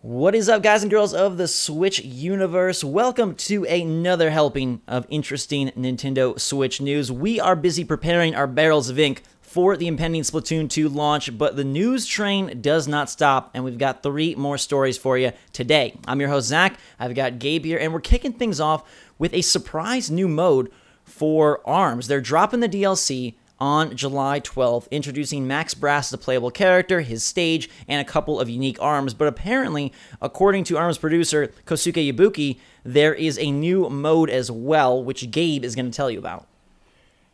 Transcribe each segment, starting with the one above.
What is up, guys and girls of the Switch universe? Welcome to another helping of interesting Nintendo Switch news. We are busy preparing our barrels of ink for the impending Splatoon 2 launch, but the news train does not stop, and we've got 3 more stories for you today. I'm your host, Zach. I've got Gabe here, and we're kicking things off with a surprise new mode for ARMS. They're dropping the DLC on July 12th, introducing Max Brass as a playable character, his stage, and a couple of unique arms. But apparently, according to ARMS producer Kosuke Ibuki, there is a new mode as well, which Gabe is going to tell you about.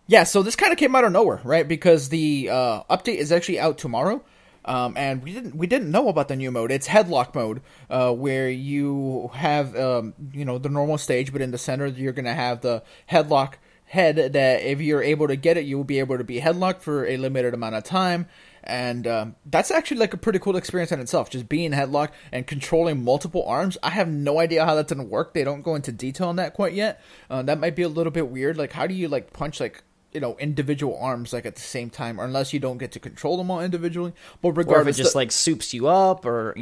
Yeah, so this kind of came out of nowhere, right? Because the update is actually out tomorrow, and we didn't know about the new mode. It's headlock mode, where you have the normal stage, but in the center you're going to have the headlock head that if you're able to get it, you will be able to be headlocked for a limited amount of time. And that's actually like a pretty cool experience in itself, just being headlocked and controlling multiple arms. I have no idea how that's going to work. They don't go into detail on that quite yet. That might be a little bit weird. Like, how do you like punch individual arms like at the same time, or unless you don't get to control them all individually. But regardless, or if it just like soups you up, or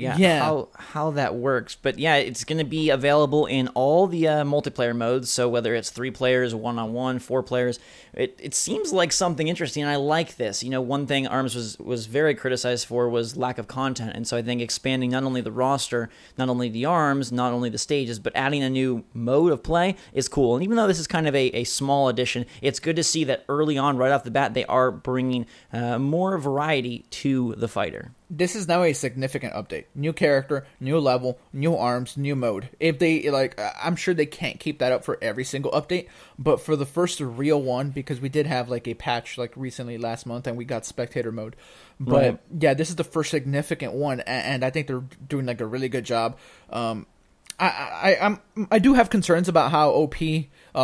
how that works. But yeah, it's going to be available in all the multiplayer modes. So whether it's 3 players, 1-on-1, 4 players, it seems like something interesting. And I like this. You know, one thing ARMS was very criticized for was lack of content, and so I think expanding not only the roster, not only the arms, not only the stages, but adding a new mode of play is cool. And even though this is kind of a small addition, it's good to see that early on, right off the bat, they are bringing more variety to the fighter. This is now a significant update. New character, new level, new arms, new mode. If they, I'm sure they can't keep that up for every single update, but for the first real one, because we did have like a patch like recently last month and we got spectator mode. But yeah, this is the first significant one, and I think they're doing like a really good job. I do have concerns about how OP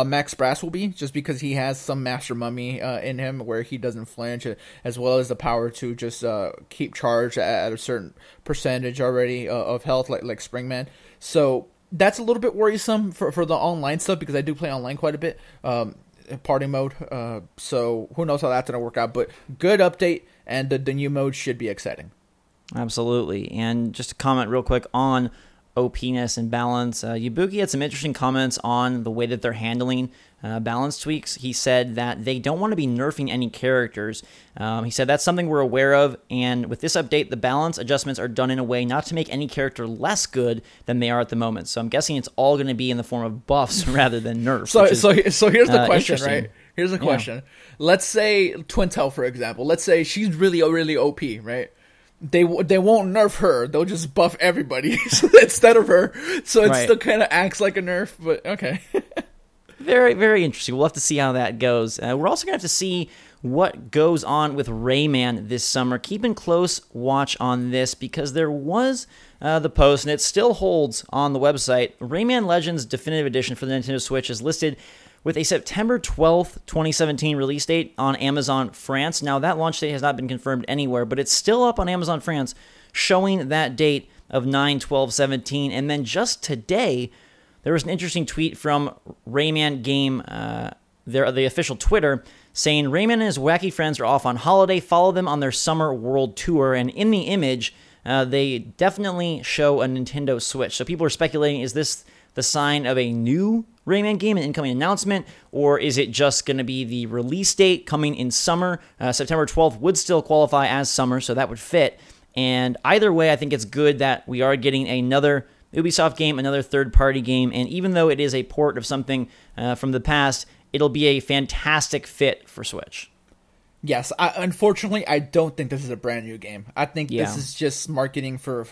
Max Brass will be, just because he has some Master Mummy in him where he doesn't flinch, as well as the power to just keep charge at a certain percentage already of health, like Springman. So that's a little bit worrisome for the online stuff, because I do play online quite a bit, party mode. So who knows how that's going to work out, but good update, and the new mode should be exciting. Absolutely. And just to comment real quick on OP-ness and balance, Ibuki had some interesting comments on the way that they're handling balance tweaks. He said that they don't want to be nerfing any characters. He said that's something we're aware of, and with this update, the balance adjustments are done in a way not to make any character less good than they are at the moment. So I'm guessing it's all going to be in the form of buffs rather than nerfs. So here's the question, right? Here's the question. Let's say Twintel, for example. Let's say she's really, really OP, right? They won't nerf her. They'll just buff everybody instead of her. So it still kind of acts like a nerf, but okay. Very, very interesting. We'll have to see how that goes. We're also going to have to see what goes on with Rayman this summer. Keeping close watch on this, because there was the post, and it still holds on the website. Rayman Legends Definitive Edition for the Nintendo Switch is listed with a September 12th, 2017 release date on Amazon France. Now, that launch date has not been confirmed anywhere, but it's still up on Amazon France, showing that date of 9/12/17. And then just today, there was an interesting tweet from Rayman Game, the official Twitter, saying Rayman and his wacky friends are off on holiday. Follow them on their summer world tour. And in the image, they definitely show a Nintendo Switch. So people are speculating, is this the sign of a new Rayman game, an incoming announcement, or is it just going to be the release date coming in summer? September 12th would still qualify as summer, so that would fit. And either way, I think it's good that we are getting another Ubisoft game, another third-party game, and even though it is a port of something from the past, it'll be a fantastic fit for Switch. Yes, unfortunately, I don't think this is a brand new game. I think this is just marketing for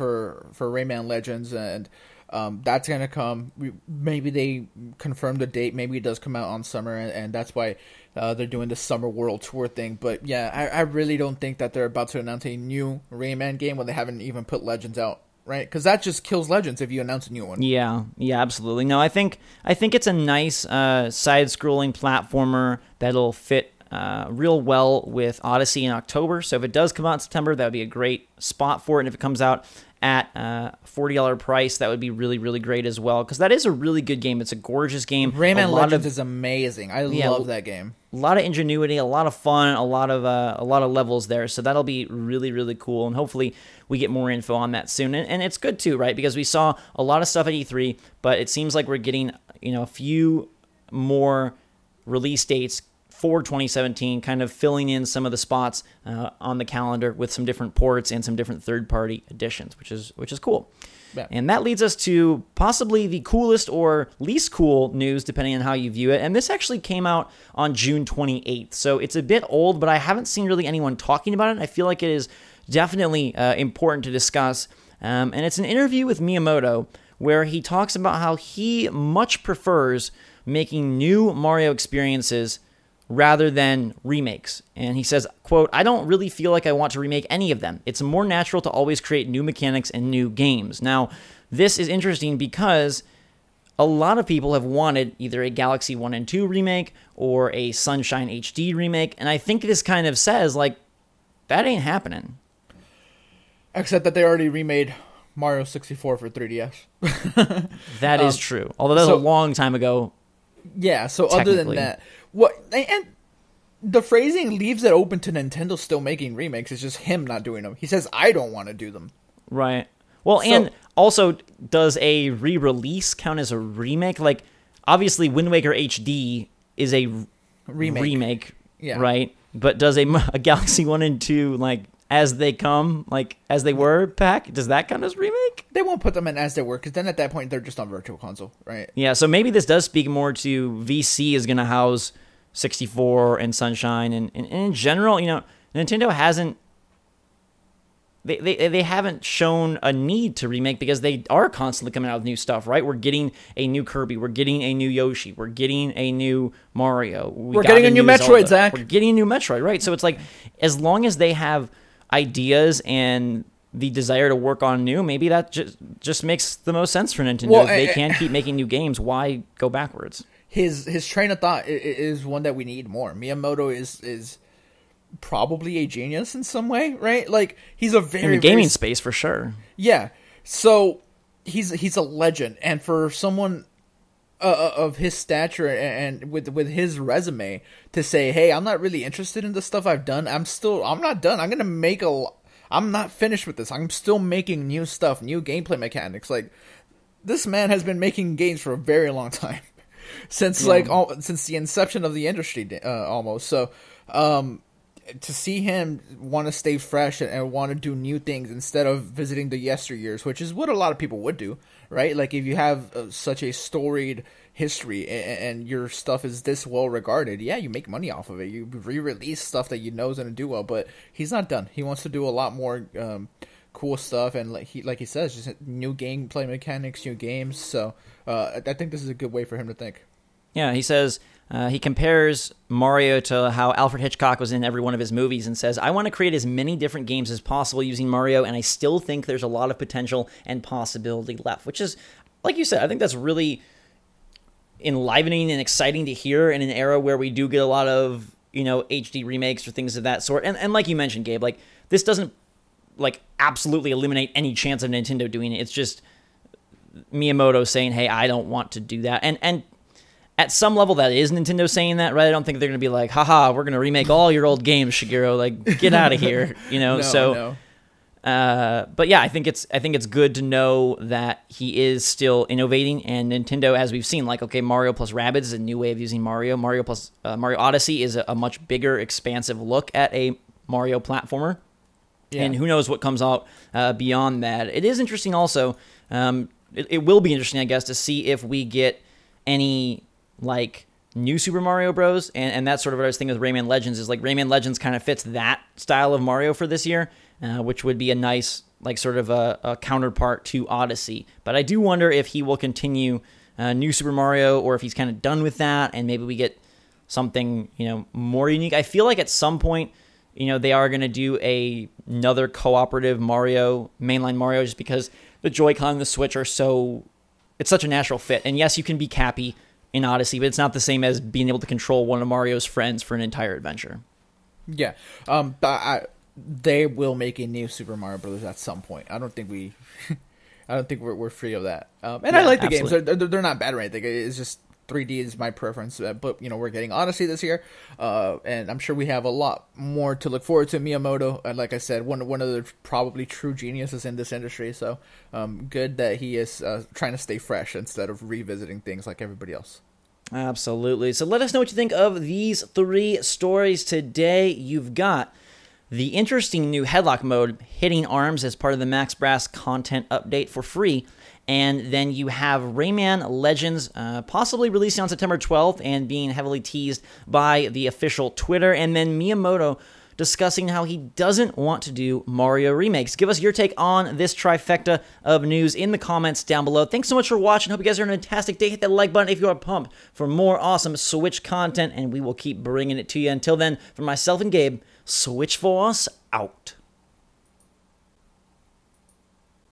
Rayman Legends, and that's going to come. Maybe they confirm the date. Maybe it does come out on summer, and that's why they're doing the Summer World Tour thing. But yeah, I really don't think that they're about to announce a new Rayman game when they haven't even put Legends out, right? Because that just kills Legends if you announce a new one. Yeah, absolutely. No, I think it's a nice side-scrolling platformer that'll fit real well with Odyssey in October. So if it does come out in September, that would be a great spot for it. And if it comes out at $40 price, that would be really, really great as well, because that is a really good game. It's a gorgeous game. Rayman Legends is amazing. I love that game. A lot of ingenuity, a lot of fun, a lot of levels there. So that'll be really, really cool, and hopefully we get more info on that soon. And it's good too, right? Because we saw a lot of stuff at E3, but it seems like we're getting a few more release dates for 2017, kind of filling in some of the spots on the calendar with some different ports and some different third-party additions, which is cool. Yeah. And that leads us to possibly the coolest or least cool news, depending on how you view it. And this actually came out on June 28th, so it's a bit old, but I haven't seen really anyone talking about it. I feel like it is definitely important to discuss. And it's an interview with Miyamoto where he talks about how he much prefers making new Mario experiences rather than remakes. And he says, quote, "I don't really feel like I want to remake any of them. It's more natural to always create new mechanics and new games." Now, this is interesting because a lot of people have wanted either a Galaxy 1 and 2 remake or a Sunshine HD remake, and I think this kind of says, like, that ain't happening. Except that they already remade Mario 64 for 3DS. That is true. Although that was a long time ago. Yeah, so other than that, and the phrasing leaves it open to Nintendo still making remakes. It's just him not doing them. He says, "I don't want to do them." Right. Well, and also, does a re-release count as a remake? Like, obviously, Wind Waker HD is a remake, yeah. Right? But does a Galaxy 1 and 2, like, as they come, like, as they were pack, does that count as remake? They won't put them in as they were, because then at that point, they're just on Virtual Console, right? Yeah, so maybe this does speak more to VC is going to house 64 and Sunshine, and in general, Nintendo hasn't they haven't shown a need to remake because they are constantly coming out with new stuff, right? We're getting a new Kirby, we're getting a new Yoshi, we're getting a new Mario, we're getting a new Metroid, Zelda. Zach. We're getting a new Metroid, right? So it's like, as long as they have ideas and the desire to work on new, maybe that just makes the most sense for Nintendo. Well, they can keep making new games. Why go backwards? His train of thought is one that we need more. Miyamoto is probably a genius in some way, right? Like, he's a very, in the gaming space for sure. Yeah, so he's a legend, and for someone of his stature and with his resume to say, "Hey, I'm not really interested in the stuff I've done. I'm not done. I'm not finished with this. I'm still making new stuff, new gameplay mechanics." Like, this man has been making games for a very long time. Since since the inception of the industry, almost. So, to see him want to stay fresh and want to do new things instead of visiting the yesteryears, which is what a lot of people would do, right? Like, if you have such a storied history and your stuff is this well regarded, yeah, you make money off of it. You re-release stuff that you know is going to do well, but he's not done. He wants to do a lot more cool stuff, and like he says, just new gameplay mechanics, new games. So I think this is a good way for him to think. Yeah, he says he compares Mario to how Alfred Hitchcock was in every one of his movies and says, "I want to create as many different games as possible using Mario, and I still think there's a lot of potential and possibility left," which is, like you said, I think that's really enlivening and exciting to hear in an era where we do get a lot of, HD remakes or things of that sort. And like you mentioned, Gabe, like, this doesn't, like, absolutely eliminate any chance of Nintendo doing it. It's just Miyamoto saying, "Hey, I don't want to do that." And at some level, that is Nintendo saying that, right? I don't think they're going to be like, "Haha, we're going to remake all your old games, Shigeru. Like, get out of here," No. But yeah, I think it's good to know that he is still innovating, and Nintendo, as we've seen, like, okay, Mario plus Rabbids is a new way of using Mario. Mario Odyssey is a much bigger, expansive look at a Mario platformer. Yeah. And who knows what comes out beyond that. It is interesting also. It will be interesting, I guess, to see if we get any, like, new Super Mario Bros. And that's sort of what I was thinking with Rayman Legends, is like Rayman Legends kind of fits that style of Mario for this year, which would be a nice, like, sort of a counterpart to Odyssey. But I do wonder if he will continue new Super Mario, or if he's kind of done with that and maybe we get something, more unique. I feel like at some point, they are going to do another cooperative Mario, mainline Mario, just because the Joy-Con and the Switch are it's such a natural fit. And yes, you can be Cappy in Odyssey, but it's not the same as being able to control one of Mario's friends for an entire adventure. Yeah. they will make a new Super Mario Brothers at some point. I don't think we're free of that. And I like the games. They're not bad or anything. It's just 3D is my preference. But we're getting Odyssey this year, and I'm sure we have a lot more to look forward to. Miyamoto, like I said, one of the probably true geniuses in this industry. So good that he is trying to stay fresh instead of revisiting things like everybody else. Absolutely. So let us know what you think of these 3 stories today. You've got the interesting new headlock mode, hitting arms, as part of the Max Brass content update for free. And then you have Rayman Legends possibly releasing on September 12th and being heavily teased by the official Twitter. And then Miyamoto discussing how he doesn't want to do Mario remakes. Give us your take on this trifecta of news in the comments down below. Thanks so much for watching. Hope you guys are having a fantastic day. Hit that like button if you are pumped for more awesome Switch content, and we will keep bringing it to you. Until then, for myself and Gabe, Switch Force out.